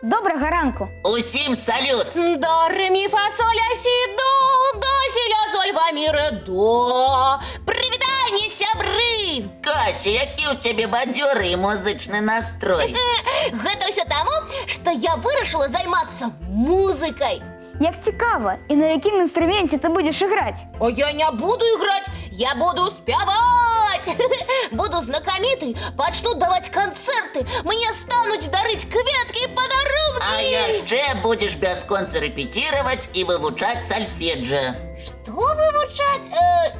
Доброго ранку. Усім салют! До, ре, мі, фа, соль, ля, сі, до, сі, ля, соль, ва, мі, ре, до. Привітання, сябри! Кася, який у тебе бадьорий музичний настрой? Гэта ўсё таму, што я вырашыла займацца музыкай. Як цікаво, і на якім інструменті ти будеш грати? А я не буду играть, я буду спевать. Буду знакомитый, почну давать концерты, мне стануть дарить кветки и подарунки. А яшчэ будеш бясконца рэпетировать і вывучаць сальфеджа. Что вывучать?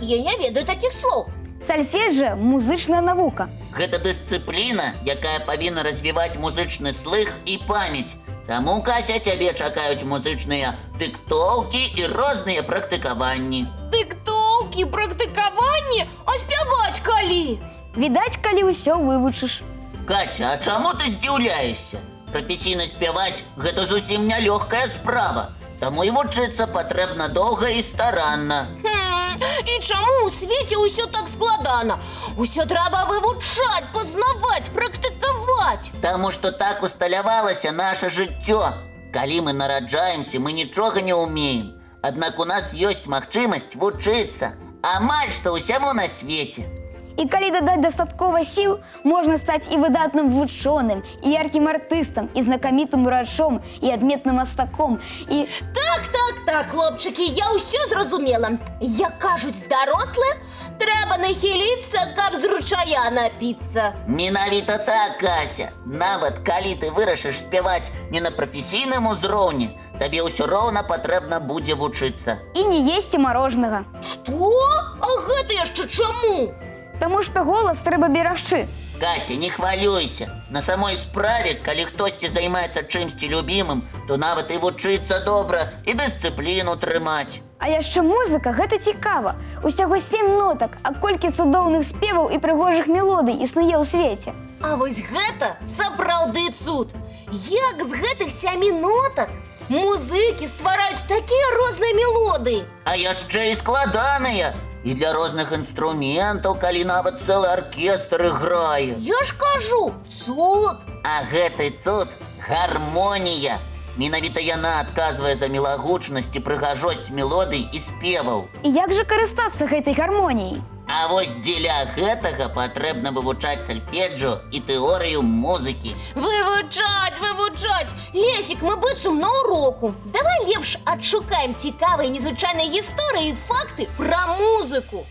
Я не ведаю таких слов. Сальфеджа – музична наука. Гэта дысцыпліна, якая павінна развіваць музычны слых і памяць. Таму, Кася, цябе чакаюць музычныя дыктоўкі і розныя практыкаванні. Дыктоўкі, практыкаванні, а спяваць калі? Відаць, калі ўсё вывучыш. Кася, а чаму ты здзіўляешся? Прафесійна спяваць – гэта зусім нялёгкая справа. Таму і вучыцца патрэбна доўга і старанна. І чаму ў свеце ўсё так складана? Усё трэба вывучаць, пазнаваць, практыкаваць. Таму што так усталявалася наша жыццё. Калі мы нараджаемся, мы нічога не ўмеем. Аднак у нас ёсць магчымасць вучыцца. Амаль што ўсяму на свеце. І калі дадаць дастаткова сіл, можна стаць і выдатным вучоным, і яркім артыстам, і знакамітым урачом, і адметным мастаком, і... Так, хлопчыкі, я ўсё зразумела. Як кажуць дарослыя, трэба нахіліцца, каб з ручая напіцца. Менавіта так, Кася. Нават калі ты вырашыш спяваць не на прафесійным узроўні, табе ўсё роўна патрэбна будзе вучыцца. І не есці марожнага. Што? А гэта яшчэ чаму? Таму што голас трэба берагчы. Кася, не хвалюйся. На самой справе, калі хтосьці займаецца чымсьці любімым, то нават і вучыцца добра, і дысцыпліну трымаць. А яшчэ музыка – гэта цікава. Усяго 7 нотак, а колькі цудоўных спеваў і прыгожых мелодый існуе ў свеце. А вось гэта сапраўды цуд. Як з гэтых 7 нотак музыкі ствараюць такія розныя мелодыі? А яшчэ і складаныя. І для розных інструментаў, калі нават цэлы аркестр іграе. Я ж кажу, цуд. А гэты цуд – гармонія. Менавіта яна адказвае за мілагучнасць і прыгажосць мелодый і спеваў. І як жа карыстацца гэтай гармоніяй? А вось дзеля гэтага патрэбна вывучаць сальфеджо і тэорыю музыкі. Вывучаць! Лесік, мы быццам на уроку. Давай лепш адшукаем цікавыя незвычайныя гісторыі і факты пра музыку.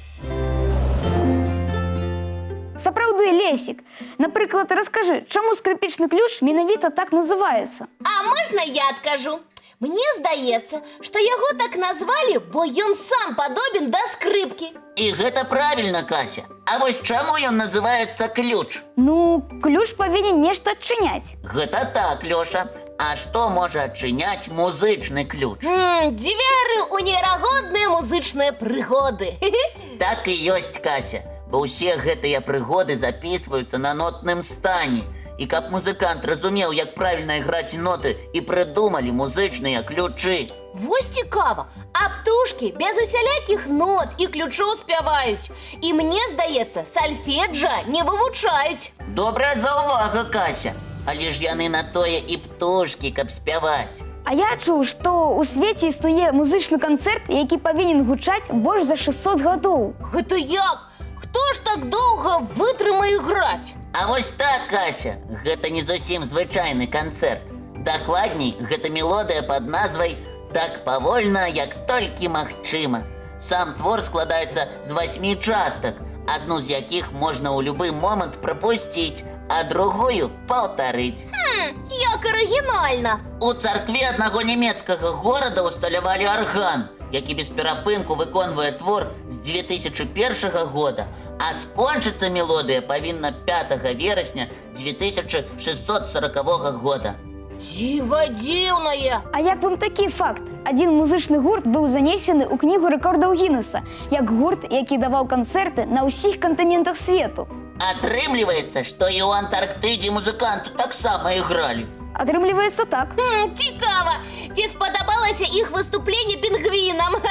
Сапраўды, Лесік. Напрыклад, раскажы, чаму скрыпічны ключ менавіта так называецца? А можна я адкажу? Мне здаецца, што яго так назвалі, бо ён сам падобен да скрыпкі. І гэта правільна, Кася. А вось чаму ён называецца ключ? Ну, ключ павінен нешта адчыняць. Гэта так, Лёша. А што можа адчыняць музычны ключ? Дзверы ў неверагодныя музычныя прыгоды. Так і ёсць, Кася. Бо ўсе гэтыя прыгоды запісваюцца на нотным стане. І каб музыкант разумеў, як правільна іграць ноты, і прыдумалі музычныя ключы. Вось цікава, а птушкі без усялякіх нот і ключоў спяваюць. І мне здаецца, сальфеджа не вывучаюць. Добрая заўвага, Кася. Але ж яны на тое і птушкі, каб спяваць. А я чуў, што ў свеце існуе музычны канцэрт, які павінен гучаць больш за 600 гадоў. Гэта як? Хто ж так доўга вытрымае іграць? А вось так, Кася, гэта не зусім звычайны канцэрт. Дакладней, гэта мелодыя пад назвай «Так павольна, як толькі магчыма». Сам твор складаецца з 8 частак, адну з якіх можна ў любы момант прапусціць, а другую паўтарыць. Як арыгінальна! У царкве аднаго нямецкага горада ўсталявалі арган, які без перапынку выконвае твор з 2001 года, а скончыцца мелодыя павінна 5 верасня 2640 года. Дзіва дзіўнае! А як вам такі факт? Адзін музычны гурт быў занесены ў кнігу рэкордаў Гіннеса, як гурт, які даваў канцэрты на ўсіх кантынентах свету. Атрымліваецца, што і ў Антарктыдзе музыканты таксама ігралі. Атрымліваецца так. Цікава! Ці спадабалася іх выступленне пінгвінам?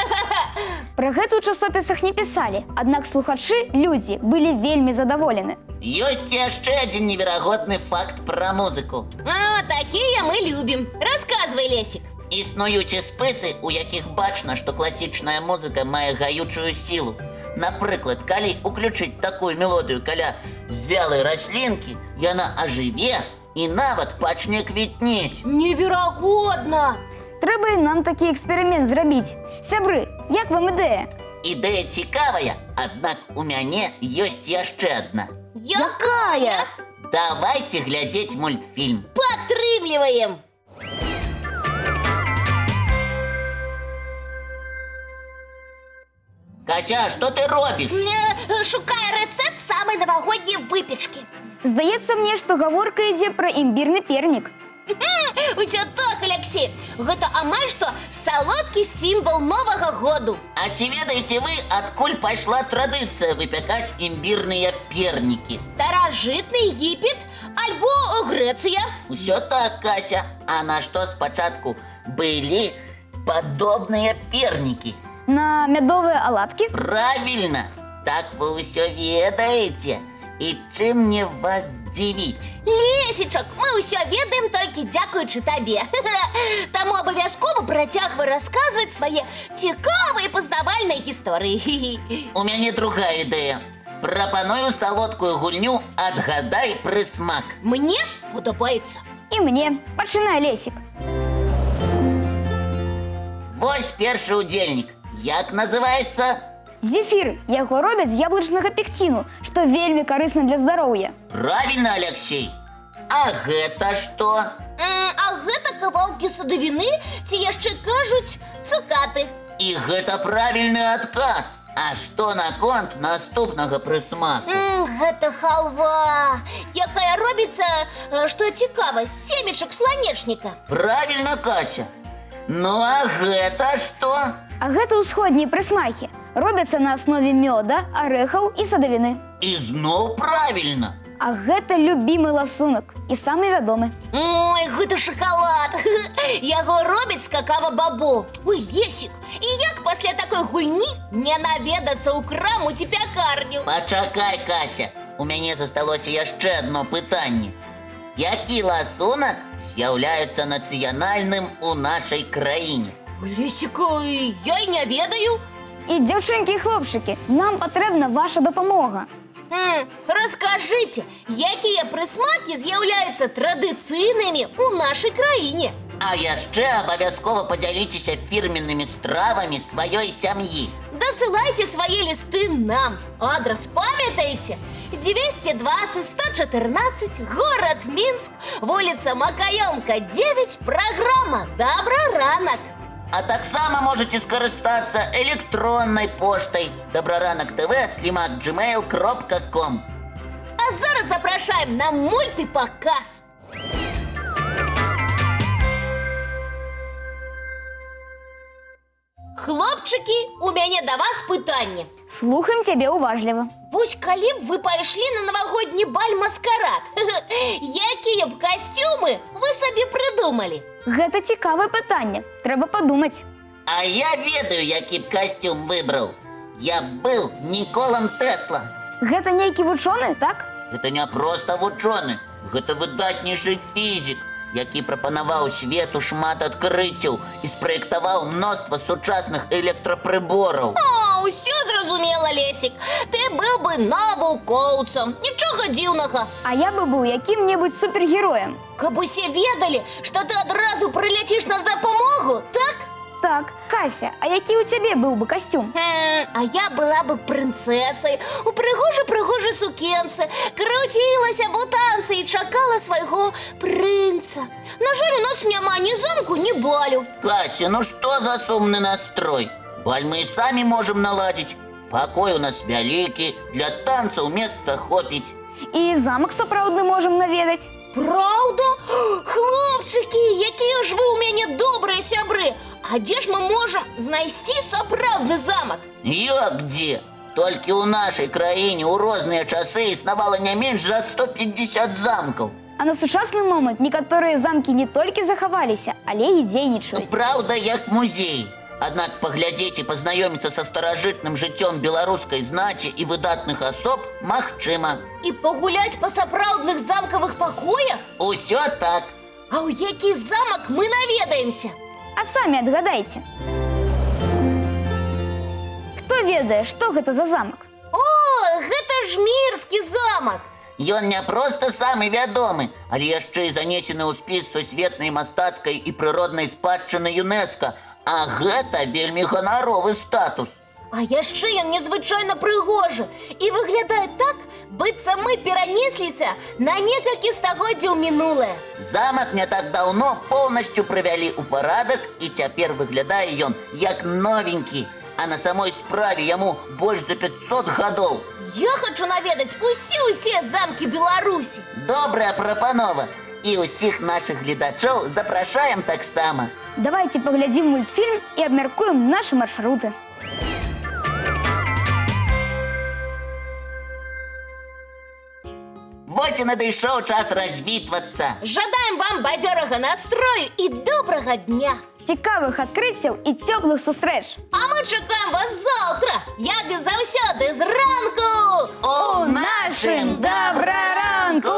Пра гэта ў часопісах не пісалі, аднак слухачы, людзі, былі вельмі задаволены. Ёсць яшчэ адзін неверагодны факт пра музыку. А, такія мы любім. Расказвай, Лесік. Існуюць іспыты, у якіх бачна, што класічная музыка мае гаючую сілу. Напрыклад, калі уключыць такую мелодыю каля звялай раслінкі, яна ажыве і нават пачне квітнець. Неверагодна! Трэба і нам такі эксперымент зрабіць. Сябры, як вам ідэя? Ідэя цікавая, аднак у мяне ёсць яшчэ адна. Якая? Давайте глядзець мультфільм. Падтрымліваем! Кася, што ты робіш? Шукаю рэцэпт самай навагодняй выпечкі. Здаецца мне, што гаворка ідзе пра імбірны пернік. Усё так, Алексей. Гэта амаль што салодкі сімвал Новага году. А ці ведаеце вы, адкуль пайшла традыцыя выпякаць імбірныя пернікі? Старажытны Егіпет альбо Грэцыя. Усё так, Кася. А на што спачатку былі падобныя пернікі? На мядовыя аладкі? Правильно! Так вы ўсё ведаеце. І чым мне вас здзівіць? Лесічак, мы ўсё ведаем толькі дзякуючы табе. Таму абавязкова працягвай расказваць свае цікавыя пазнавальныя гісторыі. У мяне другая ідэя. Прапаную салодкую гульню «Адгадай прысмак». Мне падабаецца. І мне. Пачынай, Лесік. Вось першы удзельнік. Як называецца? Зефір. Яго робяць з яблычнага пекціну, што вельмі карысна для здароўя. Правильно, Алексей. А гэта што? А гэта кавалкі садавіны, ці яшчэ кажуць цукаты. І гэта правільны адказ. А што наконт наступнага прысмаку? Гэта халва, якая робіцца, што цікава, з семечак сланечніка. Правильно, Кася. Ну а гэта што? А гэта ўсходнія прысмакі. Робяцца на аснове мёда, арэхаў і садавіны. І зноў правильно. А гэта любімы ласунак і самы вядомы. Ой, гэта шакалад. Яго робяць з какава-бабоў. Ой, Лесік, і як пасля такой гульні не наведацца ў краму ці пякарню? Пачакай, Кася. У мяне засталося яшчэ адно пытанне. Які ласунак з'яўляецца нацыянальным у нашай краіне? Лесіка, я і не ведаю. І, дзяўчынкі і хлопчыкі, нам патрэбна ваша дапамога. Раскажыце, якія прысмакі з'яўляюцца традыцыйнымі ў нашай краіне? А яшчэ абавязкова падзяліцеся фірменнымі стравамі сваёй сям'і. Дасылайце свае лісты нам. Адрас памятаеце? 220-114, горад Мінск, вуліца Макаёмка, 9, праграма «Добраранак». А таксама можете скарыстацца электроннай поштай добраранак.tv@gmail.com. А зараз запрашаем на мультипоказ. Хлопчыкі, у мяне да вас пытанне. Слухаем цябе уважліва. Вось калі б вы пайшлі на навагодні баль-маскарад, якія б касцюмы вы сабе прыдумалі? Гэта цікавае пытанне. Трэба падумаць. А я ведаю, які б касцюм выбраў. Я б быў Ніколам Тэсла. Гэта нейкі вучоны, так? Гэта не проста вучоны, гэта выдатнейшы фізік, які прапанаваў свету шмат адкрыццяў і спраектаваў мноства сучасных электрапрыбораў. О, усё зразумела, Лесік. Ты быў бы навукоўцам. Нічога дзіўнага. А я бы быў якім-небудзь супергероем. Каб усе ведалі, што ты адразу прыляціш на дапамогу, так? Так, Кася, а які ў цябе быў бы касцюм? А я была бы прынцэсай у прыгожай сукенцы, круцілася б у танцы і чакала свайго прынца. На жаль, у нас няма ні замку, ні балю. Кася, ну што за сумны настрой? Баль мы і самі можам наладзіць. Пакой у нас вялікі, для танцаў месца хопіць. І замак сапраўдны можам наведаць. Праўда? Хлопчыкі, якія ж вы ў мяне добрыя сябры! А дзе ж мы можам знайсці сапраўдны замак? Як дзе? Толькі ў нашай краіне ў розныя часы існавала не менш за 150 замкаў. А на сучасны момант некаторыя замкі не толькі захаваліся, але і дзейнічаюць. Праўда, як музей. Аднак паглядзець і пазнаёміцца са старажытным жыццём беларускай знаці і выдатных асоб магчыма. І пагуляць па сапраўдных замкавых пакоях? Усё так. А ў які замак мы наведаемся? А самі адгадайце. Хто ведае, што гэта за замак? О, гэта ж Мірскі замак. Ён не проста самы вядомы, але яшчэ і занесены ў спіс сусветнай мастацкай і прыроднай спадчыны ЮНЕСКО, а гэта вельмі ганаровы статус. А яшчэ ён незвычайна прыгожы і выглядае так, быццам мы перанесліся на некалькі стагоддзяў мінулае. Замак не так даўно поўнасцю прывялі ў парадак, і цяпер выглядае ён як новенькі, а на самой справе яму больш за 500 гадоў. Я хачу наведаць усе замкі Беларусі. Добрая прапанова. І ўсіх нашых гледачоў запрашаем таксама. Давайте паглядзім мультфільм і абмяркуем нашы маршруты. Вось і надышоў час развітвацца. Жадаем вам бадзёрага настрою і добрага дня. Цікавых адкрыццяў і цёплых сустрэч. А мы чакаем вас заўтра, як і заўсёды зранку. У нашым добраранку!